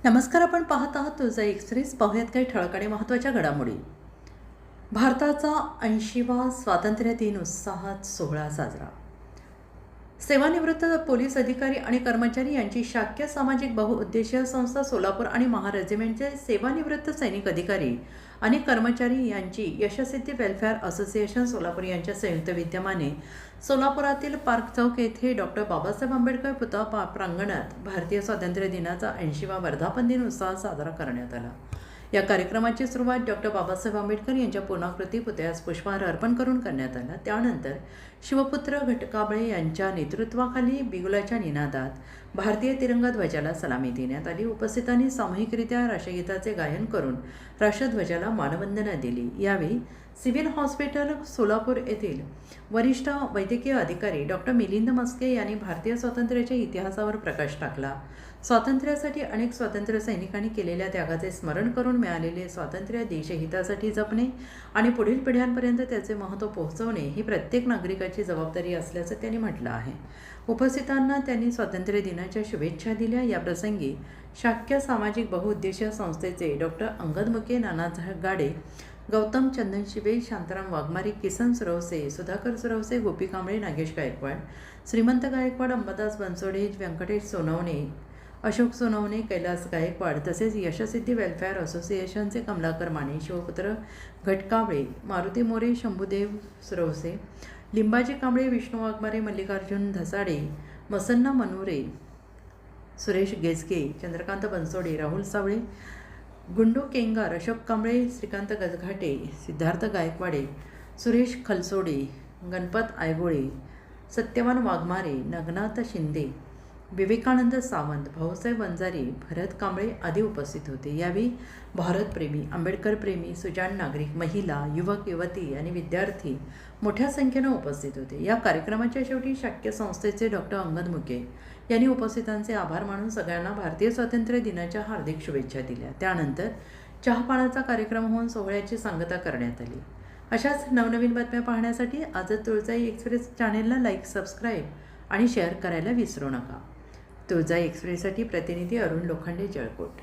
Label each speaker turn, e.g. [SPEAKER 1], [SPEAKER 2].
[SPEAKER 1] नमस्कार. आपण पाहत आहात तुळजा एक्सप्रेस. पाहूयात काही ठळक आणि महत्त्वाच्या घडामोडी. भारताचा 80वा स्वातंत्र्य दिन उत्साहात सोहळा साजरा. सेवानिवृत्त पोलीस अधिकारी आणि कर्मचारी यांची शाक्य सामाजिक बहुउद्देशीय संस्था सोलापूर आणि महारेजिमेंटचे सेवानिवृत्त सैनिक अधिकारी आणि कर्मचारी यांची यशसिद्धी वेलफेअर असोसिएशन सोलापूर यांच्या संयुक्त विद्यमाने सोलापुरातील पार्क चौक येथे डॉक्टर बाबासाहेब आंबेडकर पुतळा प्रांगणात भारतीय स्वातंत्र्य दिनाचा 80वा वर्धापन दिन उत्साहात साजरा करण्यात आला. या कार्यक्रमाची सुरुवात डॉक्टर बाबासाहेब आंबेडकर यांच्या पूर्णाकृती पुतळ्यास पुष्पहार अर्पण करून करण्यात आला. त्यानंतर शिवपुत्र घटकाबळे यांच्या नेतृत्वाखाली बिगुलाच्या निनादात भारतीय तिरंगा ध्वजाला सलामी देण्यात आली. उपस्थितांनी सामूहिकरित्या राष्ट्रगीताचे गायन करून राष्ट्रध्वजाला मानवंदना दिली. यावेळी सिव्हिल हॉस्पिटल सोलापूर येथील वरिष्ठ वैद्यकीय अधिकारी डॉक्टर मिलिंद मस्के यांनी भारतीय स्वातंत्र्याच्या इतिहासावर प्रकाश टाकला. स्वातंत्र्यासाठी अनेक स्वातंत्र्य सैनिकांनी केलेल्या त्यागाचे स्मरण करून मिळालेले स्वातंत्र्य देशहितासाठी जपणे आणि पुढील पिढ्यांपर्यंत त्याचे महत्त्व पोहोचवणे ही प्रत्येक नागरिकाची जबाबदारी असल्याचं त्यांनी म्हटलं आहे. उपस्थितांना त्यांनी स्वातंत्र्य दिनाच्या शुभेच्छा दिल्या. याप्रसंगी शाक्य सामाजिक बहुउद्देशीय संस्थेचे डॉक्टर अंगद मुके, नाना गाडे, गौतम चंदन शिवे, शांताराम वाघमारी, किसन सुरवसे, सुधाकर सुरवसे, गोपी कांबळे, नागेश गायकवाड, श्रीमंत गायकवाड, अंबादास बनसोडे, व्यंकटेश सोनवणे, अशोक सोनवणे, कैलास गायकवाड तसेच यशसिद्धी वेलफेअर असोसिएशनचे कमलाकर माने, शिवपुत्र घटकाबळे, मारुती मोरे, शंभूदेव सुरवसे, लिंबाजी कांबळे, विष्णू वाघमारे, मल्लिकार्जुन धसाडे, मसन्ना मनोरे, सुरेश गेजगे, चंद्रकांत बनसोडे, राहुल सावळे, गुंडू केंगार, अशोक कांबळे, श्रीकांत गजघाटे, सिद्धार्थ गायकवाडे, सुरेश खलसोडे, गणपत आयगोळे, सत्यवान वाघमारे, नगनाथ शिंदे, विवेकानंद सावंत, भाऊसाहेब वंजारी, भरत कांबळे आदी उपस्थित होते. यावेळी भारतप्रेमी, आंबेडकरप्रेमी, सुजाण नागरिक, महिला, युवक युवती आणि विद्यार्थी मोठ्या संख्येनं उपस्थित होते. या कार्यक्रमाच्या शेवटी शाक्य संस्थेचे डॉक्टर अंगद मुके यांनी उपस्थितांचे आभार मानून सगळ्यांना भारतीय स्वातंत्र्य दिनाच्या हार्दिक शुभेच्छा दिल्या. त्यानंतर चहापानाचा कार्यक्रम होऊन सोहळ्याची सांगता करण्यात आली. अशाच नवनवीन बातम्या पाहण्यासाठी आजच तुळजाई एक्सप्रेस चॅनेलला लाईक, सबस्क्राईब आणि शेअर करायला विसरू नका. तुळजाई एक्सप्रेससाठी प्रतिनिधी अरुण लोखंडे, जळकोट.